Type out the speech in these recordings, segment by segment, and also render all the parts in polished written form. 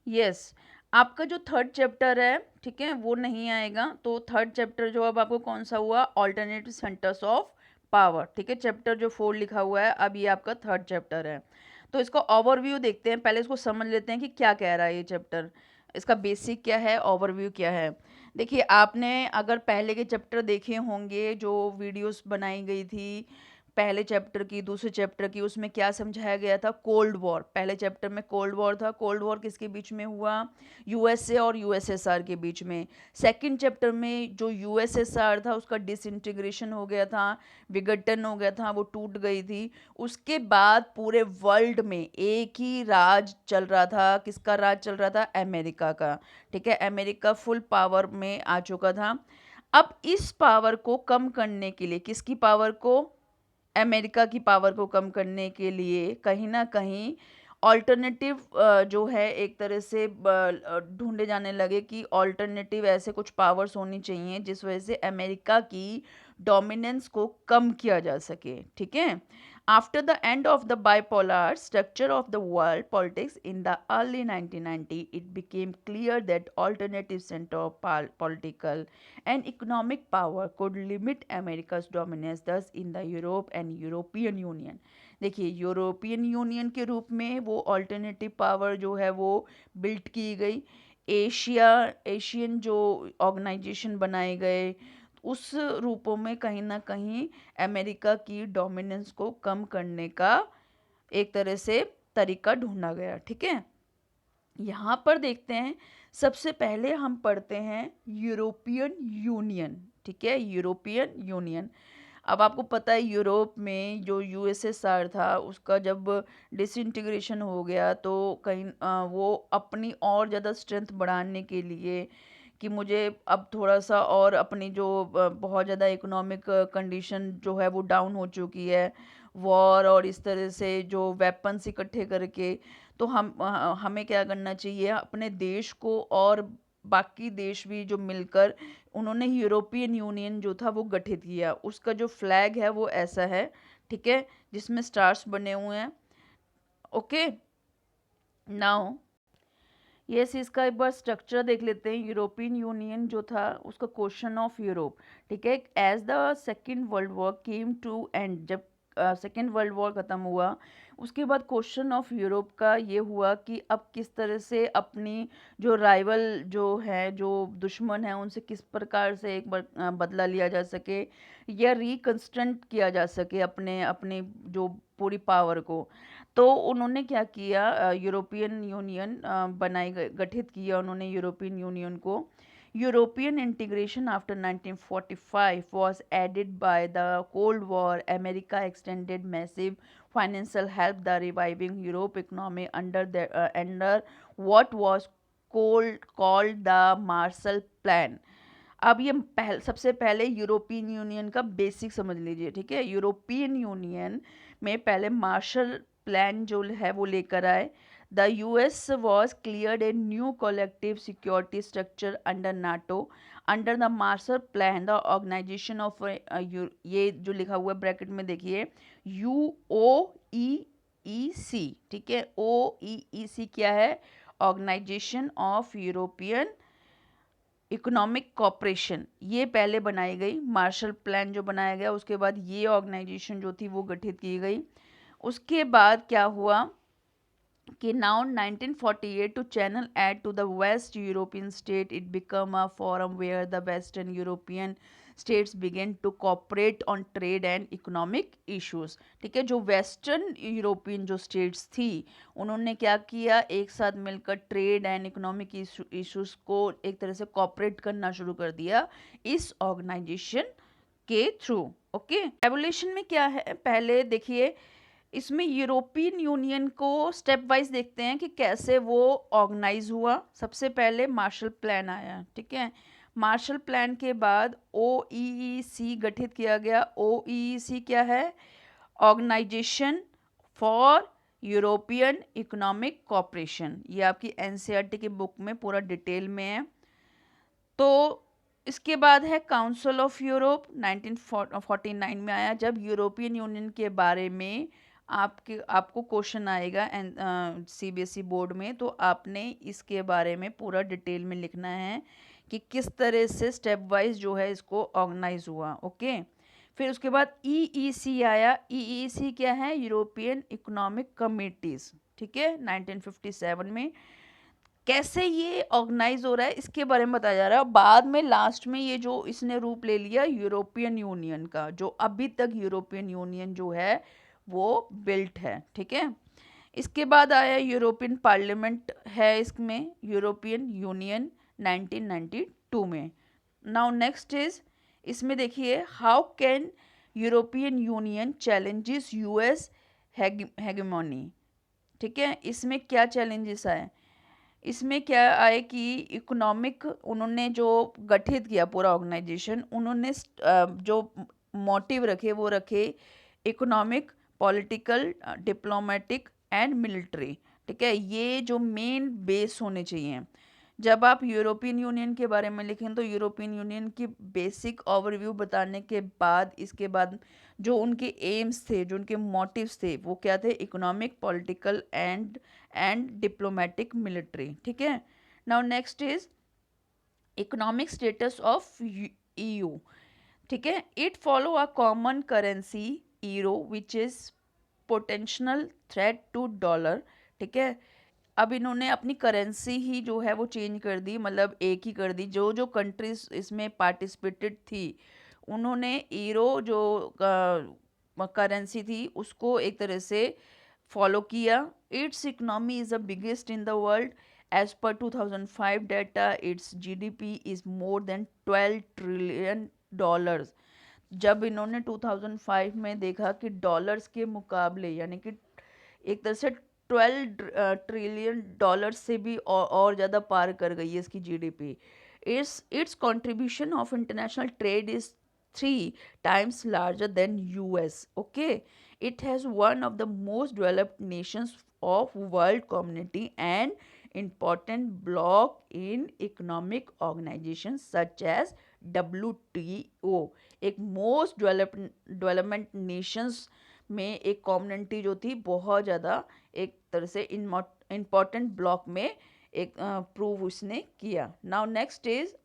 Yes, आपका जो third chapter है, ठीक है, वो नहीं आएगा। तो थर्ड चैप्टर जो अब आपको कौन सा हुआ, ऑल्टरनेटिव सेंटर्स ऑफ पावर, ठीक है। चैप्टर जो 4 लिखा हुआ है, अब ये आपका थर्ड चैप्टर है। तो इसका ओवरव्यू देखते हैं, पहले इसको समझ लेते हैं कि क्या कह रहा है ये चैप्टर, इसका बेसिक क्या है, ओवरव्यू क्या है। देखिए, आपने अगर पहले के चैप्टर देखे होंगे जो वीडियोस बनाई गई थी पहले चैप्टर की, दूसरे चैप्टर की, उसमें क्या समझाया गया था, कोल्ड वॉर। पहले चैप्टर में कोल्ड वॉर था। कोल्ड वॉर किसके बीच में हुआ, यूएसए और यूएसएसआर के बीच में। सेकंड चैप्टर में जो यूएसएसआर था उसका डिसइंटीग्रेशन हो गया था, विघटन हो गया था, वो टूट गई थी। उसके बाद पूरे वर्ल्ड में एक ही राज चल रहा था। किसका राज चल रहा था, अमेरिका का, ठीक है। अमेरिका फुल पावर में आ चुका था। अब इस पावर को कम करने के लिए, किसकी पावर को, अमेरिका की पावर को कम करने के लिए कहीं ना कहीं ऑल्टरनेटिव जो है एक तरह से ढूंढे जाने लगे कि ऑल्टरनेटिव ऐसे कुछ पावर्स होनी चाहिए जिस वजह से अमेरिका की डोमिनेंस को कम किया जा सके, ठीक है। After the end of the bipolar structure of the world politics in the early 1990 it became clear that alternative center of political and economic power could limit America's dominance thus in the Europe and European Union। देखिए, European union के रूप में वो alternative power जो है वो built की गई। एशियन जो ऑर्गेनाइजेशन बनाए गए, उस रूपों में कहीं ना कहीं अमेरिका की डोमिनेंस को कम करने का एक तरह से तरीका ढूंढा गया, ठीक है। यहाँ पर देखते हैं, सबसे पहले हम पढ़ते हैं यूरोपियन यूनियन, ठीक है, यूरोपियन यूनियन। अब आपको पता है यूरोप में जो यूएसएसआर था उसका जब डिसइंटीग्रेशन हो गया तो कहीं वो अपनी और ज़्यादा स्ट्रेंथ बढ़ाने के लिए कि मुझे अब थोड़ा सा और अपनी जो बहुत ज़्यादा इकोनॉमिक कंडीशन जो है वो डाउन हो चुकी है, वॉर और इस तरह से जो वेपन्स इकट्ठे करके, तो हमें क्या करना चाहिए, अपने देश को और बाकी देश भी जो मिलकर उन्होंने यूरोपियन यूनियन जो था वो गठित किया। उसका जो फ्लैग है वो ऐसा है, ठीक है, जिसमें स्टार्स बने हुए हैं। ओके, नाउ यस, इसका एक बार स्ट्रक्चर देख लेते हैं। यूरोपियन यूनियन जो था उसका क्वेश्चन ऑफ यूरोप, ठीक है। As the Second World War came to end, जब सेकेंड वर्ल्ड वॉर ख़त्म हुआ उसके बाद क्वेश्चन ऑफ यूरोप का ये हुआ कि अब किस तरह से अपनी जो राइवल जो है, जो दुश्मन है, उनसे किस प्रकार से एक बार बदला लिया जा सके या रिकंस्ट्रक्ट किया जा सके अपने अपने जो पूरी पावर को। तो उन्होंने क्या किया, यूरोपियन यूनियन गठित किया उन्होंने यूरोपियन यूनियन को। European integration after 1945 was added by the Cold War. America extended massive financial help the reviving Europe economy under what was called the Marshall Plan। अब ये सबसे पहले यूरोपियन यूनियन का basic समझ लीजिए, ठीक है। यूरोपियन यूनियन में पहले मार्शल प्लान जो है वो लेकर आए। The US was cleared a new collective security structure under NATO. Under the Marshall Plan the organisation of, ये जो लिखा हुआ है ब्रैकेट में देखिए, UOEEC, ठीक है। OEEC क्या है, organisation of European economic cooperation, ये पहले बनाई गई। मार्शल प्लान जो बनाया गया उसके बाद ये ऑर्गेनाइजेशन जो थी वो गठित की गई। उसके बाद क्या हुआ कि now 1948 to channel aid to the west European state it become a forum where the western European states began to cooperate on trade and economic issues, ठीक है। जो वेस्टर्न यूरोपियन जो स्टेट्स थी उन्होंने क्या किया, एक साथ मिलकर ट्रेड एंड इकोनॉमिक इश्यूज को एक तरह से कॉपरेट करना शुरू कर दिया इस ऑर्गेनाइजेशन के थ्रू। ओके, एवोल्यूशन में क्या है, पहले देखिए इसमें यूरोपियन यूनियन को स्टेप वाइज देखते हैं कि कैसे वो ऑर्गेनाइज हुआ। सबसे पहले मार्शल प्लान आया, ठीक है। मार्शल प्लान के बाद OEEC गठित किया गया। OEEC क्या है, organisation for European economic cooperation. ये आपकी NCERT की बुक में पूरा डिटेल में है। तो इसके बाद है काउंसिल ऑफ यूरोप, 1949 में आया, जब यूरोपियन यूनियन के बारे में आपको क्वेश्चन आएगा एंड सीबीएसई बोर्ड में, तो आपने इसके बारे में पूरा डिटेल में लिखना है कि किस तरह से स्टेप वाइज जो है इसको ऑर्गेनाइज हुआ। ओके, फिर उसके बाद ईईसी आया। ईईसी क्या है? यूरोपियन इकोनॉमिक कमिटीज़, ठीक है, 1957 में। कैसे ये ऑर्गेनाइज हो रहा है इसके बारे में बताया जा रहा है। और बाद में लास्ट में ये जो इसने रूप ले लिया यूरोपियन यूनियन का, जो अभी तक यूरोपियन यूनियन जो है वो बिल्ट है, ठीक है। इसके बाद आया यूरोपियन पार्लियामेंट है इसमें, यूरोपियन यूनियन 1992 में। नाउ नेक्स्ट इज, इसमें देखिए how can European Union challenges US hegemony, ठीक है। इसमें क्या चैलेंजेस आए? इसमें क्या आए कि इकोनॉमिक, उन्होंने जो गठित किया पूरा ऑर्गेनाइजेशन, उन्होंने जो मोटिव रखे वो रखे economic, political, diplomatic and military, ठीक है। ये जो मेन बेस होने चाहिए। जब आप यूरोपियन यूनियन के बारे में लिखें तो यूरोपियन यूनियन की बेसिक ओवरव्यू बताने के बाद, इसके बाद जो उनके एम्स थे, जो उनके मोटिव्स थे, वो क्या थे? Economic, political and diplomatic, military, ठीक है। Now next is economic status of EU, ठीक है। It follow a common currency euro which is potential threat to dollar, ठीक है। अब इन्होंने अपनी करेंसी ही जो है वो चेंज कर दी, मतलब एक ही कर दी। जो जो कंट्रीज इसमें पार्टिसिपेटेड थी उन्होंने ईरो जो करेंसी थी उसको एक तरह से फॉलो किया। Its economy is the biggest in the world. As per 2005 data its GDP is more than 12 trillion dollars. जब इन्होंने 2005 में देखा कि डॉलर्स के मुकाबले, यानी कि एक तरह से 12 ट्रिलियन डॉलर से भी और ज़्यादा पार कर गई है इसकी GDP. It's contribution of international trade is 3 times larger than US. Okay, it has one of the most developed nations of world community and important block in economic organizations such as WTO. एक most development Nations में एक community जो थी बहुत ज़्यादा एक तरह से इम्पॉर्टेंट ब्लॉक में एक प्रूव उसने किया। Now next is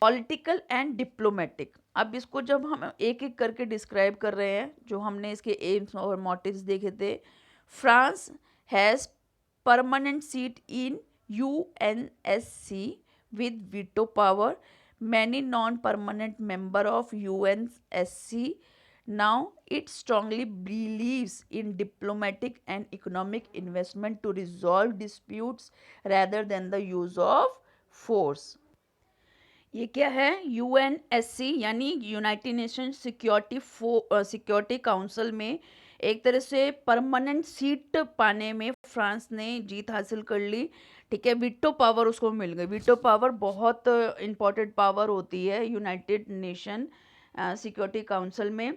political and diplomatic. अब इसको जब हम एक एक करके डिस्क्राइब कर रहे हैं, जो हमने इसके एम्स और मोटिव्स देखे थे। France has permanent seat in UNSC with veto power. Many non-permanent member of UNSC. Now it strongly believes in diplomatic and economic investment to resolve disputes rather than the use of force. ये क्या है? UNSC यानी United Nation Security Council में एक तरह से permanent seat पाने में फ्रांस ने जीत हासिल कर ली, ठीक है। वीटो पावर उसको मिल गई। वीटो पावर बहुत इम्पॉर्टेंट पावर होती है यूनाइटेड नेशन सिक्योरिटी काउंसिल में।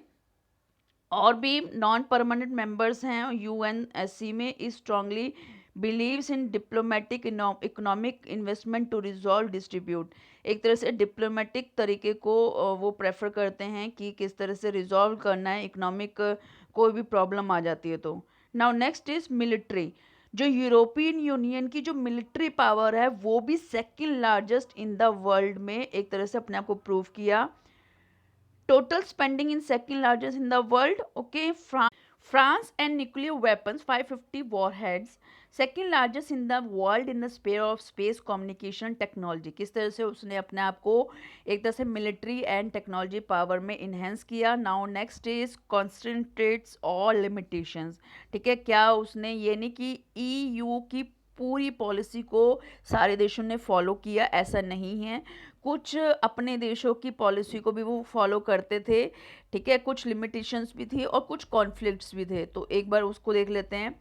और भी नॉन परमानेंट मेंबर्स हैं यूएनएससी में। Is strongly believes in diplomatic economic investment to resolve distribute. एक तरह से डिप्लोमेटिक तरीके को वो प्रेफर करते हैं कि किस तरह से रिजॉल्व करना है इकोनॉमिक कोई भी प्रॉब्लम आ जाती है तो। Now next is military. जो यूरोपियन यूनियन की जो मिलिट्री पावर है वो भी second largest in the world में एक तरह से अपने आप को प्रूव किया। Total spending in second largest in the world. Okay, France and nuclear weapons 550 warheads, second largest in the world in the sphere of space communication technology। किस तरह से उसने अपने आप को एक तरह से मिलिट्री एंड टेक्नोलॉजी पावर में इन्हेंस किया। Now next is concentrates all limitations, ठीक है। क्या उसने ये नहीं कि EU की पूरी पॉलिसी को सारे देशों ने फॉलो किया, ऐसा नहीं है। कुछ अपने देशों की पॉलिसी को भी वो फॉलो करते थे, ठीक है। कुछ लिमिटेशंस भी थी और कुछ कॉन्फ्लिक्ट्स भी थे, तो एक बार उसको देख लेते हैं।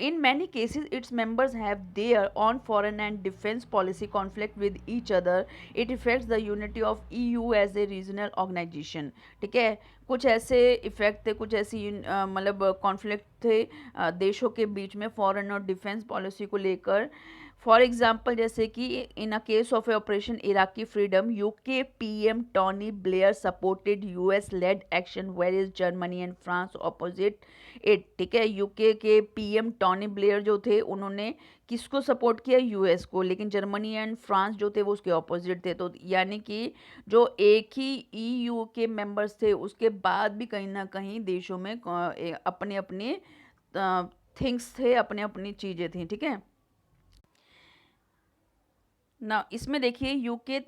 In many cases its members have their own foreign and defence policy conflict with each other. It affects the unity of EU as a regional organisation, ठीक है। कुछ ऐसे इफ़ेक्ट थे, कुछ ऐसी मतलब कॉन्फ्लिक्ट थे देशों के बीच में फॉरेन और डिफेंस पॉलिसी को लेकर। फॉर एग्जांपल जैसे कि in a case of operation Iraqi freedom, UK PM Tony Blair supported US led action where is Germany and France opposite it. ठीक है, यूके के पीएम टोनी ब्लेयर जो थे उन्होंने किसको सपोर्ट किया? यूएस को, लेकिन जर्मनी एंड फ्रांस जो थे वो उसके ऑपोजिट थे। तो यानी कि जो एक ही ईयू के मेंबर्स थे उसके बाद भी कहीं ना कहीं देशों में अपने अपने थिंग्स थे, अपने अपनी चीज़ें थी। ठीक है ना, इसमें देखिए UK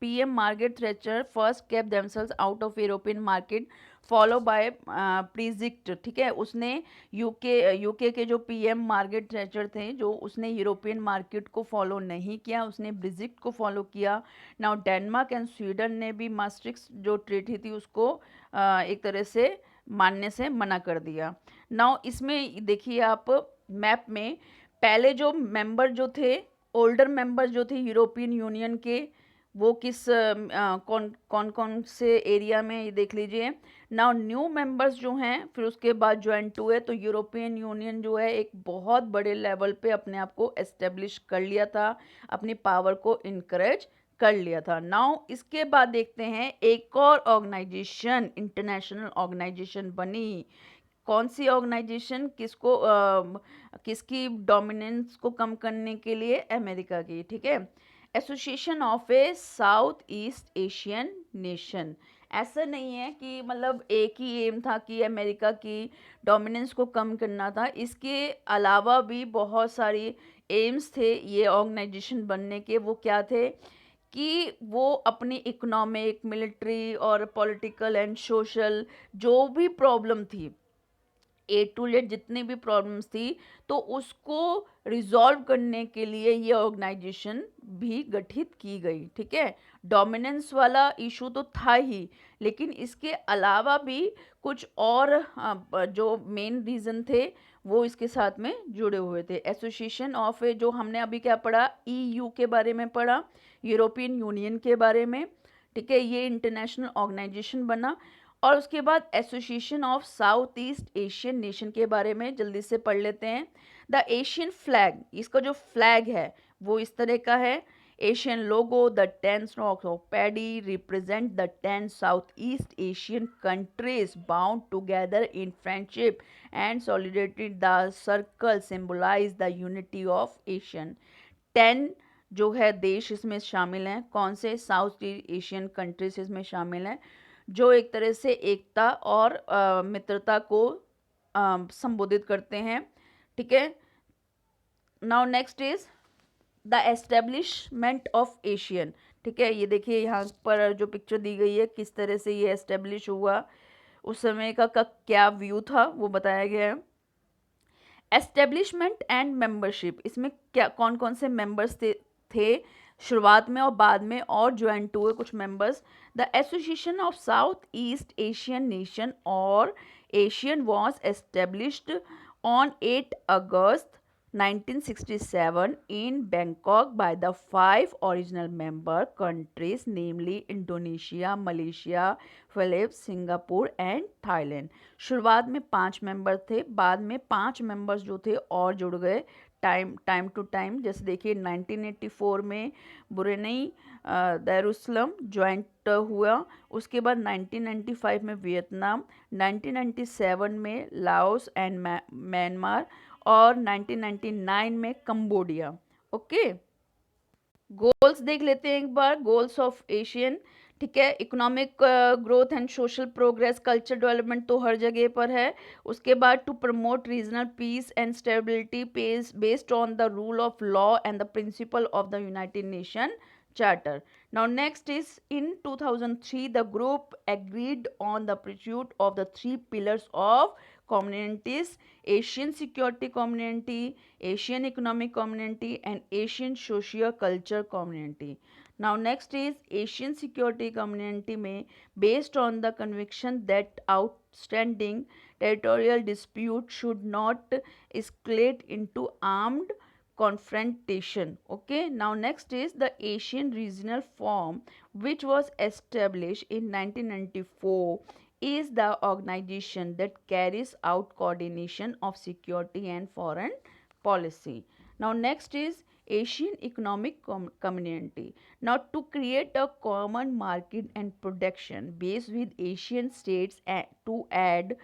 PM Margaret Thatcher first kept themselves out of European market follow by Brexit. ठीक है, उसने यूके के जो पीएम मार्garet थैचर थे, जो उसने यूरोपियन मार्केट को फॉलो नहीं किया, उसने ब्रिजिक्ट को फॉलो किया। नाउ डेनमार्क एंड स्वीडन ने भी मास्ट्रिक्ट जो ट्रीटी थी उसको एक तरह से मानने से मना कर दिया। नाउ इसमें देखिए आप मैप में पहले जो मेंबर जो थे, ओल्डर मेंबर्स जो थे यूरोपियन यूनियन के, वो किस कौन कौन से एरिया में, ये देख लीजिए। नाउ न्यू मेंबर्स जो हैं फिर उसके बाद ज्वाइंट हुए, तो यूरोपियन यूनियन जो है एक बहुत बड़े लेवल पे अपने आप को एस्टेब्लिश कर लिया था, अपनी पावर को इनकरेज कर लिया था। नाउ इसके बाद देखते हैं एक और ऑर्गेनाइजेशन, इंटरनेशनल ऑर्गेनाइजेशन बनी। कौन सी ऑर्गेनाइजेशन? किसकी डोमिनेंस को कम करने के लिए? अमेरिका की। ठीक है, association of A south east Asian nation. ऐसा नहीं है कि मतलब एक ही एम था कि अमेरिका की डोमिनेंस को कम करना था, इसके अलावा भी बहुत सारी एम्स थे ये ऑर्गेनाइजेशन बनने के। वो क्या थे कि वो अपनी इकोनॉमिक, मिलिट्री और पॉलिटिकल एंड सोशल जो भी प्रॉब्लम थी, ए टू जेड जितनी भी प्रॉब्लम्स थी, तो उसको रिजॉल्व करने के लिए ये ऑर्गेनाइजेशन भी गठित की गई। ठीक है, डोमिनेंस वाला इशू तो था ही, लेकिन इसके अलावा भी कुछ और जो मेन रीज़न थे वो इसके साथ में जुड़े हुए थे। एसोसिएशन ऑफ ए, जो हमने अभी क्या पढ़ा, ईयू के बारे में पढ़ा, यूरोपियन यूनियन के बारे में। ठीक है, ये इंटरनेशनल ऑर्गेनाइजेशन बना। और उसके बाद association of south east Asian nation के बारे में जल्दी से पढ़ लेते हैं। द एशियन फ्लैग, इसका जो फ्लैग है वो इस तरह का है। Asian logo, the 10 stalks of paddy represent the 10 Southeast Asian countries bound together in friendship and solidarity. The circle symbolize the unity of Asian. 10 जो है देश इसमें शामिल हैं। कौन से? साउथ एशियन कंट्रीज इसमें शामिल हैं, जो एक तरह से एकता और मित्रता को संबोधित करते हैं। ठीक है, now next is the establishment of ASEAN. ठीक है, ये देखिए यहाँ पर जो पिक्चर दी गई है किस तरह से ये एस्टेब्लिश हुआ, उस समय का क्या व्यू था वो बताया गया है। एस्टेब्लिशमेंट एंड मेंबरशिप, इसमें क्या कौन कौन से मेंबर्स थे शुरुआत में और बाद में और ज्वाइंट हुए कुछ members. The association of south east Asian nation और ASEAN was established on 8 August 1967 in Bangkok by the 5 original member countries, namely Indonesia, Malaysia, Philippines, Singapore and Thailand. शुरुआत में 5 मेंबर थे, बाद में 5 मेंबर्स जो थे और जुड़ गए टाइम टू टाइम। जैसे देखिए 1984 में ब्रुनेई दारुसलाम ज्वाइंट हुआ, उसके बाद 1995 में वियतनाम, 1997 में लाओस एंड म्यांमार और 1999 में कंबोडिया। ओके, गोल्स देख लेते हैं एक बार। गोल्स ऑफ एशियन, ठीक है, economic growth and social progress, culture development तो हर जगह पर है। उसके बाद to promote regional peace and stability based on the rule of law and the principle of the United Nation charter. Now next is in 2003 the group agreed on the pursuit of the 3 pillars of communities: Asian security community, Asian economic community and Asian socio-culture community. Now next is Asian security community में based on the conviction that outstanding territorial dispute should not escalate into armed confrontation. Okay, now next is the Asian regional forum which was established in 1994 is the organization that carries out coordination of security and foreign policy. Now next is Asian Economic Community. Now to create a common market and production base with Asian states to add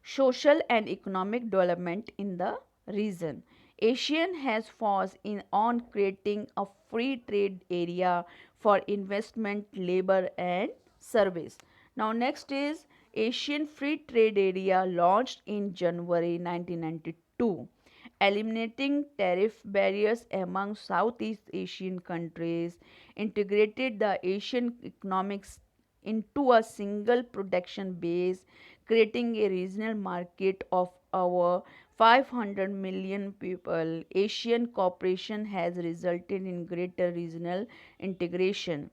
social and economic development in the region. ASEAN has focused on creating a free trade area for investment, labor and service. Now next is Asian Free Trade Area launched in January 1992, eliminating tariff barriers among Southeast Asian countries, integrated the Asian economics into a single production base, creating a regional market of over 500 million people. Asian cooperation has resulted in greater regional integration.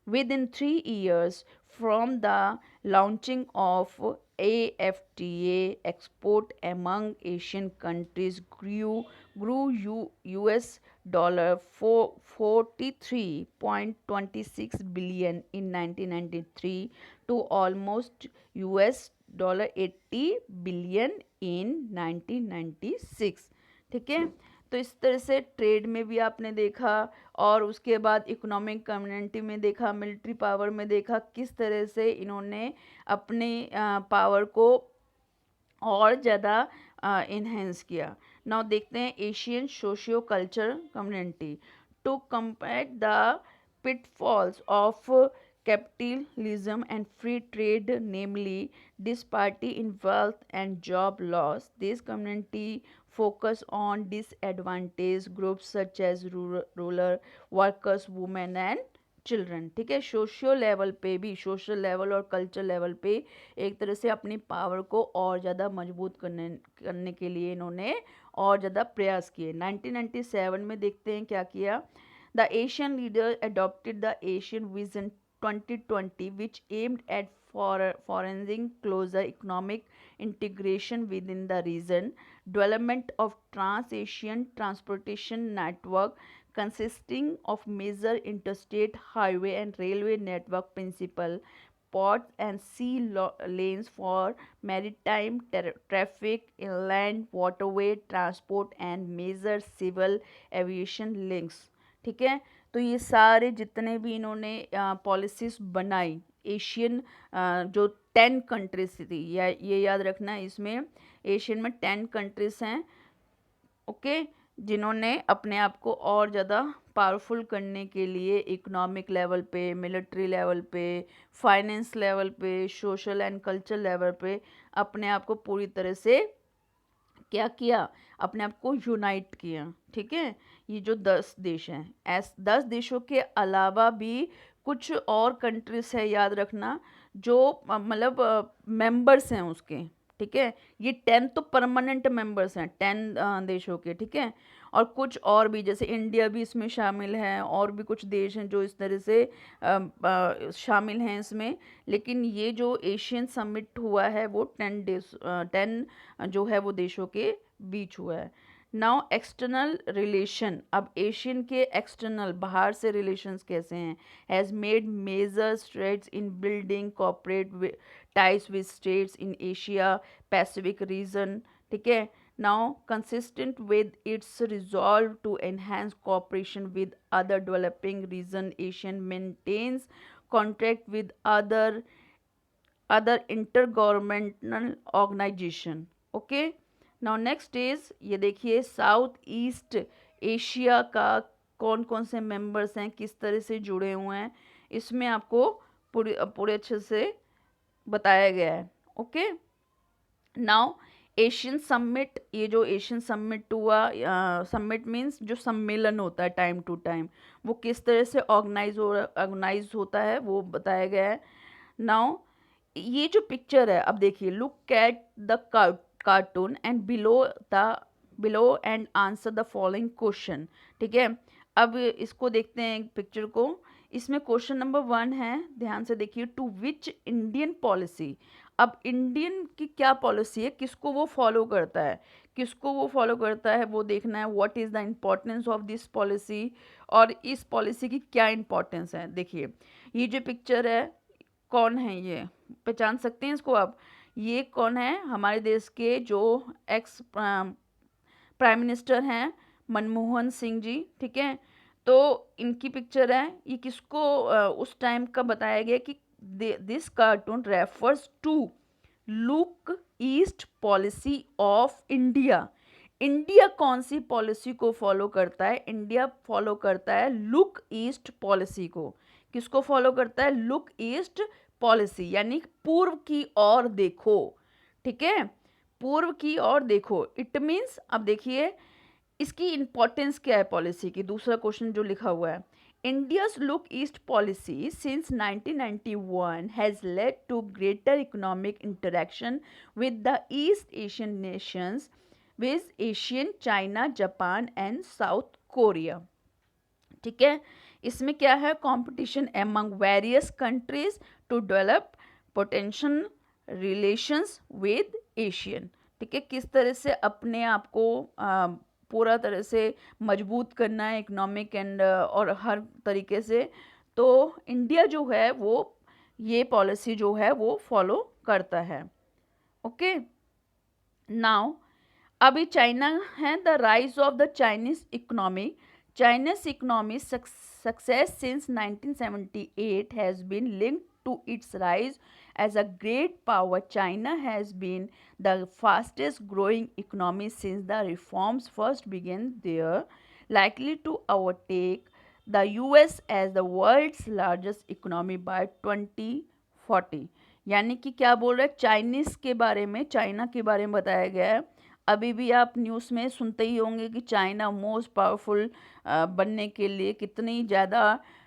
Within 3 years from the launching of AFTA, export among Asian countries grew US dollar 43.26 billion in 1993 to almost US dollar 80 billion in 1996. ठीक है, तो इस तरह से trade में भी आपने देखा और उसके बाद इकोनॉमिक कम्युनिटी में देखा, मिलिट्री पावर में देखा किस तरह से इन्होंने अपने पावर को और ज़्यादा इन्हेंस किया. नाउ देखते हैं ASEAN socio culture community. To combat the pitfalls of capitalism and free trade, namely disparity in wealth and job loss. This community focus on disadvantaged groups such as rural workers, women and children. ठीक है, socio level पे भी, social level और culture level पे एक तरह से अपनी पावर को और ज़्यादा मजबूत करने के लिए इन्होंने और ज़्यादा प्रयास किए. 1997 में देखते हैं क्या किया. The Asian leader adopted the Asian Vision 2020, which aimed at foreigning closer economic integration within the region, development of Trans-Asian Transportation Network consisting of major interstate highway and railway network principal, ports and sea lanes for maritime traffic, inland waterway transport and major civil aviation links. ठीक है, तो ये सारे जितने भी इन्होंने policies बनाई Asian जो 10 कंट्रीज थी, या ये याद रखना है, इसमें एशियन में 10 कंट्रीज हैं. ओके, जिन्होंने अपने आप को और ज़्यादा पावरफुल करने के लिए इकोनॉमिक लेवल पे, मिलिट्री लेवल पे, फाइनेंस लेवल पे, सोशल एंड कल्चर लेवल पे अपने आप को पूरी तरह से क्या किया, अपने आप को यूनाइट किया. ठीक है, ये जो 10 देश हैं, 10 देशों के अलावा भी कुछ और कंट्रीज है, याद रखना, जो मतलब मेंबर्स हैं उसके. ठीक है, ये 10 तो परमानेंट मेंबर्स हैं 10 देशों के. ठीक है, और कुछ और भी जैसे इंडिया भी इसमें शामिल है, और भी कुछ देश हैं जो इस तरह से शामिल हैं इसमें. लेकिन ये जो एशियन समिट हुआ है वो 10 जो है वो देशों के बीच हुआ है. Now external relation. अब एशियन के एक्सटर्नल बाहर से रिलेशंस कैसे हैं. Has made major strides in building corporate ties with states in Asia Pacific region. ठीक है, now consistent with its resolve to enhance cooperation with other developing region, Asian maintains contact with other intergovernmental organization. Okay, now next is ये देखिए south east Asia का कौन कौन से members हैं, किस तरह से जुड़े हुए हैं, इसमें आपको पूरे अच्छे से बताया गया है. Okay, now Asian summit. ये जो एशियन समिट हुआ, समिट मीन्स जो सम्मेलन होता है टाइम टू टाइम, वो किस तरह से ऑर्गेनाइज होता है वो बताया गया है. नाउ ये जो पिक्चर है, अब देखिए, look at the cartoon and below and answer the following question. ठीक है, अब इसको देखते हैं पिक्चर को. इसमें क्वेश्चन नंबर 1 है, ध्यान से देखिए. To which Indian policy. अब इंडियन की क्या पॉलिसी है, किसको वो फॉलो करता है, किसको वो फॉलो करता है वो देखना है. What is the importance of this policy, और इस पॉलिसी की क्या इम्पोर्टेंस है. देखिए, ये जो पिक्चर है कौन है ये, पहचान सकते हैं इसको आप? ये कौन है? हमारे देश के जो एक्स प्राइम मिनिस्टर हैं मनमोहन सिंह जी, ठीक है। तो इनकी पिक्चर है। ये किसको उस टाइम का बताया गया कि this cartoon refers to Look East policy of India. India कौन सी पॉलिसी को फॉलो करता है? इंडिया फॉलो करता है लुक ईस्ट पॉलिसी को। किसको फॉलो करता है? लुक ईस्ट पॉलिसी, यानी पूर्व की ओर देखो, ठीक है, पूर्व की ओर देखो। इट मीन्स, अब देखिए इसकी इंपॉर्टेंस क्या है पॉलिसी की। दूसरा क्वेश्चन जो लिखा हुआ है, India's Look East policy since 1991 has led to greater economic interaction with the East Asian nations, with Asian, China, Japan and South Korea. ठीक है, इसमें क्या है? Competition among various countries to develop potential relations with ASEAN. ठीक है, किस तरह से अपने आप को पूरा तरह से मजबूत करना है, इकोनॉमिक एंड और हर तरीके से। तो इंडिया जो है वो ये पॉलिसी जो है वो फॉलो करता है। ओके, नाउ अभी चाइना है, the rise of the Chinese economy. China's economic success since 1978 has been linked to its rise as a great power. China has been the fastest growing economy since the reforms first began there, likely to overtake the US as the world's largest economy by 2040. यानी कि क्या बोल रहे हैं? Chinese के बारे में, China के बारे में बताया गया है। अभी भी आप न्यूज़ में सुनते ही होंगे कि चाइना मोस्ट पावरफुल बनने के लिए कितनी ज़्यादा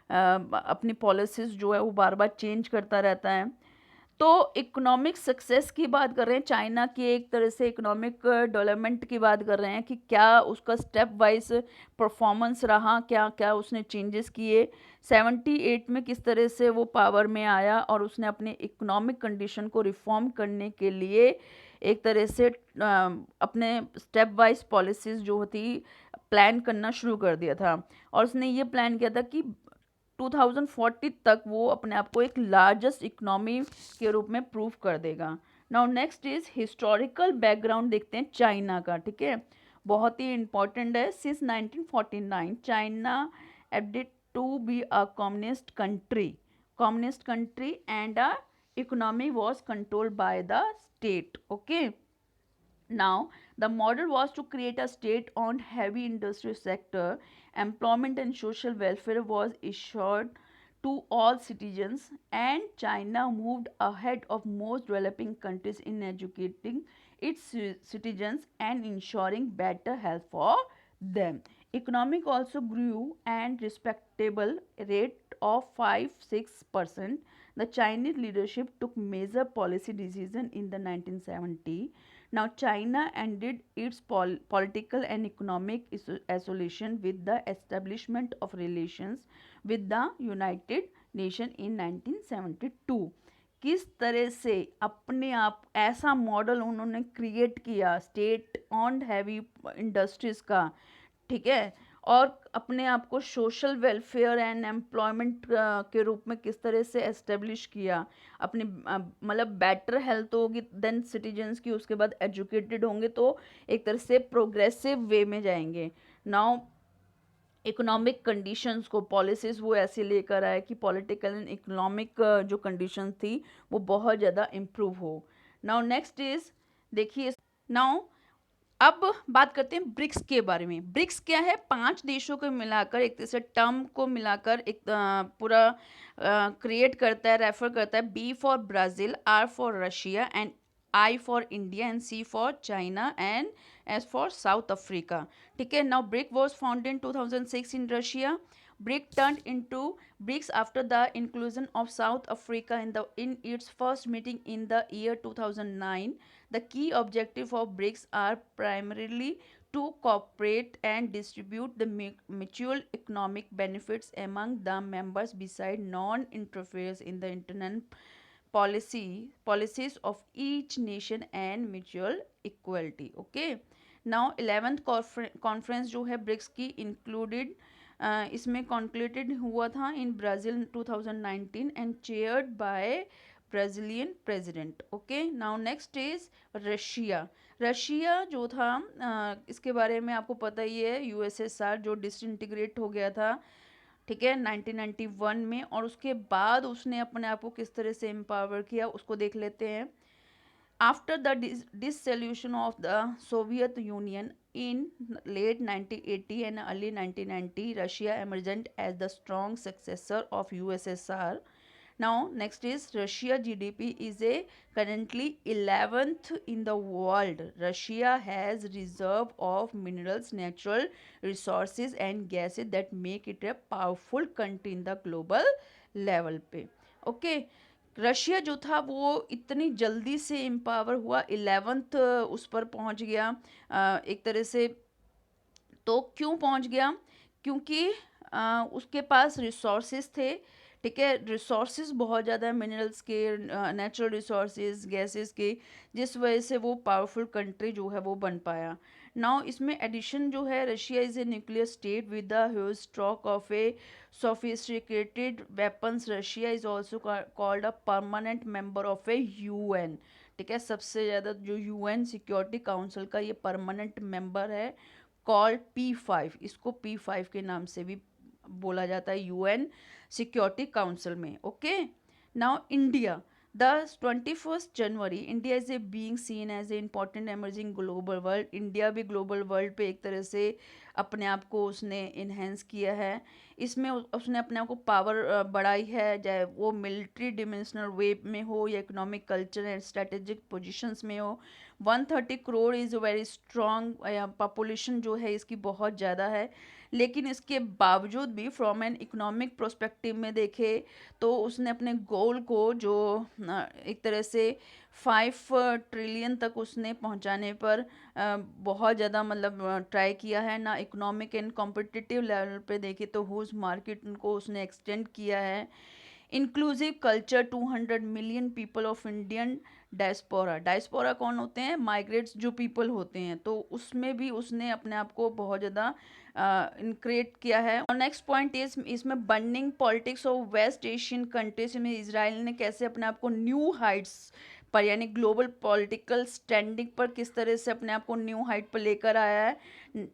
अपनी पॉलिसीज़ जो है वो बार बार चेंज करता रहता है। तो इकोनॉमिक सक्सेस की बात कर रहे हैं, चाइना की एक तरह से इकोनॉमिक डेवलपमेंट की बात कर रहे हैं कि क्या उसका स्टेप वाइज परफॉर्मेंस रहा, क्या क्या उसने चेंजेस किए। 78 में किस तरह से वो पावर में आया और उसने अपने इकोनॉमिक कंडीशन को रिफॉर्म करने के लिए एक तरह से अपने स्टेप वाइज पॉलिसीज़ जो होती प्लान करना शुरू कर दिया था। और उसने ये प्लान किया था कि 2040 तक वो अपने आप को एक लार्जेस्ट इकोनॉमी के रूप में प्रूव कर देगा। Now next is historical background देखते हैं चाइना का, ठीक है, बहुत ही इंपॉर्टेंट है। Since 1949 China ended to be a communist country and a economy was controlled by the state. Okay, now the model was to create a state owned heavy industry sector. Employment and social welfare was assured to all citizens, and China moved ahead of most developing countries in educating its citizens and ensuring better health for them. Economic also grew and respectable rate of 5-6%. The Chinese leadership took major policy decisions in the 1970s. Now China ended its political and economic isolation with the establishment of relations with the United Nations in 1972. किस तरह से अपने आप ऐसा model उन्होंने create किया state owned heavy industries का, ठीक है, और अपने आप को सोशल वेलफेयर एंड एम्प्लॉयमेंट के रूप में किस तरह से एस्टेब्लिश किया। अपनी मतलब बेटर हेल्थ होगी देन सिटीजन्स की, उसके बाद एजुकेटेड होंगे तो एक तरह से प्रोग्रेसिव वे में जाएंगे। नाउ इकोनॉमिक कंडीशंस को पॉलिसीज़ वो ऐसे लेकर आए कि पॉलिटिकल एंड इकोनॉमिक जो कंडीशन थी वो बहुत ज़्यादा इम्प्रूव हो। नाउ नेक्स्ट इज़, देखिए नाउ अब बात करते हैं ब्रिक्स के बारे में। ब्रिक्स क्या है? 5 देशों को मिलाकर एक तरह से टर्म को मिलाकर एक पूरा क्रिएट करता है, रेफर करता है। B for Brazil, R for Russia and I for India and C for China and S for South Africa. ठीक है, now BRIC was founded in 2006 in Russia. BRIC turned into BRICS after the inclusion of South Africa in its first meeting in the year 2009. The key objectives of BRICS are primarily to cooperate and distribute the mutual economic benefits among the members beside non-interference in the internal policies of each nation and mutual equality. Okay. Now 11th conference जो है BRICS की included इसमें concluded हुआ था इन Brazil 2019 and chaired by Brazilian president. Okay, now next is Russia. Russia जो था इसके बारे में आपको पता ही है, यूएसएसआर जो डिसइंटीग्रेट हो गया था, ठीक है, 1991 में, और उसके बाद उसने अपने आप को किस तरह से एम्पावर किया उसको देख लेते हैं। After the dissolution of the Soviet Union in late 1980 and early 1990, Russia emerged as the strong successor of USSR. Now, next is Russia GDP is a currently 11th in the world. Russia has reserve of minerals, natural resources and gases that make it a powerful country in the global level पे। Okay, Russia जो था वो इतनी जल्दी से empower हुआ, 11th उस पर पहुंच गया एक तरह से। तो क्यों पहुंच गया? क्योंकि उसके पास रिसोर्सेज थे, ठीक है, रिसोर्सेज बहुत ज़्यादा मिनरल्स के, नेचुरल रिसोर्सेज, गैसेस के, जिस वजह से वो पावरफुल कंट्री जो है वो बन पाया। नाउ इसमें एडिशन जो है, Russia is a nuclear state with the huge stock of A sophisticated weapons. Russia is also called a permanent member of A UN, ठीक है, सबसे ज़्यादा जो यूएन सिक्योरिटी काउंसिल का ये परमानेंट मेंबर है, कॉल्ड P5। इसको P5 के नाम से भी बोला जाता है यूएन सिक्योरिटी काउंसिल में। Okay, now India. The 21st January India is a being seen as a important emerging global world. India भी ग्लोबल वर्ल्ड पे एक तरह से अपने आप को उसने इन्हेंस किया है। इसमें उसने अपने आप को पावर बढ़ाई है, चाहे वो मिलिट्री डिमेंशनल वे में हो या economic, culture and strategic positions में हो। 130 crore is very strong, population जो है इसकी बहुत ज़्यादा है, लेकिन इसके बावजूद भी फ्रॉम एन इकोनॉमिक प्रोस्पेक्टिव में देखे तो उसने अपने गोल को जो एक तरह से 5 ट्रिलियन तक उसने पहुंचाने पर बहुत ज़्यादा मतलब ट्राई किया है ना। इकोनॉमिक एंड कॉम्पिटिटिव लेवल पे देखे तो हुज मार्केट को उसने एक्सटेंड किया है। Inclusive culture, 200 million people of Indian diaspora. Diaspora कौन होते हैं? माइग्रेट्स जो पीपल होते हैं, तो उसमें भी उसने अपने आप को बहुत ज़्यादा इनक्रेट किया है। और नेक्स्ट पॉइंट इज इसमें burning politics of west Asian countries में इसराइल ने कैसे अपने आप को न्यू हाइट्स पर, यानी ग्लोबल पॉलिटिकल स्टैंडिंग पर किस तरह से अपने आप को न्यू हाइट पर लेकर आया है,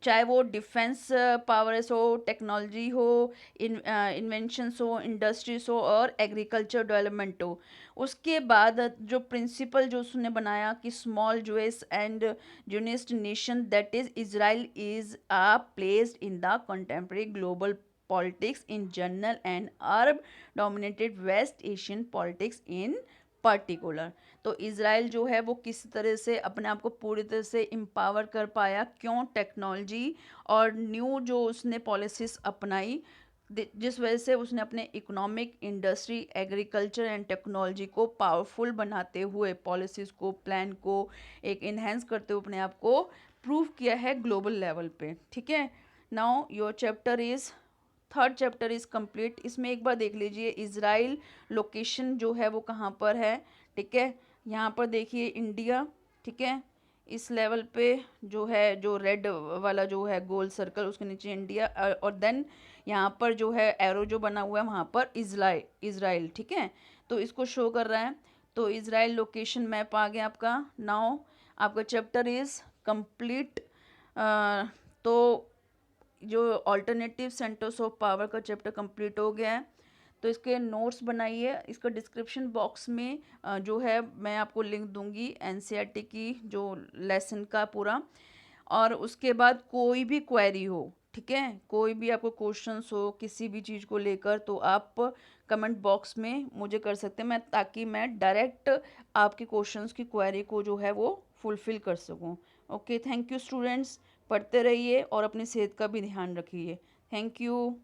चाहे वो डिफेंस पावर्स हो, टेक्नोलॉजी हो, इन्वेंशंस हो, इंडस्ट्रीज हो और एग्रीकल्चर डेवलपमेंट हो। उसके बाद जो प्रिंसिपल जो उसने बनाया कि small US and Zionist nation that is Israel is a placed in the contemporary global politics in general and Arab dominated West Asian politics in particular. तो इजराइल जो है वो किस तरह से अपने आप को पूरी तरह से एम्पावर कर पाया, क्यों? टेक्नोलॉजी और न्यू जो उसने पॉलिसीज अपनाई, जिस वजह से उसने अपने economic, industry, agriculture and technology को पावरफुल बनाते हुए, पॉलिसीज़ को, प्लान को एक इन्हेंस करते हुए अपने आप को प्रूव किया है ग्लोबल लेवल पे, ठीक है। Now your chapter is, third chapter is complete. इसमें एक बार देख लीजिए इजराइल लोकेशन जो है वो कहाँ पर है, ठीक है। यहाँ पर देखिए इंडिया, ठीक है, इस लेवल पे जो है, जो रेड वाला जो है गोल सर्कल, उसके नीचे इंडिया, और देन यहाँ पर जो है एरो जो बना हुआ है वहाँ पर इजराइल, ठीक है, तो इसको शो कर रहा है। तो इजराइल लोकेशन मैप आ गया आपका। नाउ आपका चैप्टर इज़ कंप्लीट। तो जो ऑल्टरनेटिव सेंटर्स ऑफ पावर का चैप्टर कंप्लीट हो गया है। तो इसके नोट्स बनाइए, इसका डिस्क्रिप्शन बॉक्स में जो है मैं आपको लिंक दूंगी एनसीईआरटी की जो लेसन का पूरा। और उसके बाद कोई भी क्वेरी हो, ठीक है, कोई भी आपको क्वेश्चंस हो किसी भी चीज़ को लेकर, तो आप कमेंट बॉक्स में मुझे कर सकते हैं, मैं ताकि मैं डायरेक्ट आपके क्वेश्चंस की क्वेरी को जो है वो फुलफ़िल कर सकूं। ओके, थैंक यू स्टूडेंट्स, पढ़ते रहिए और अपनी सेहत का भी ध्यान रखिए। Thank you.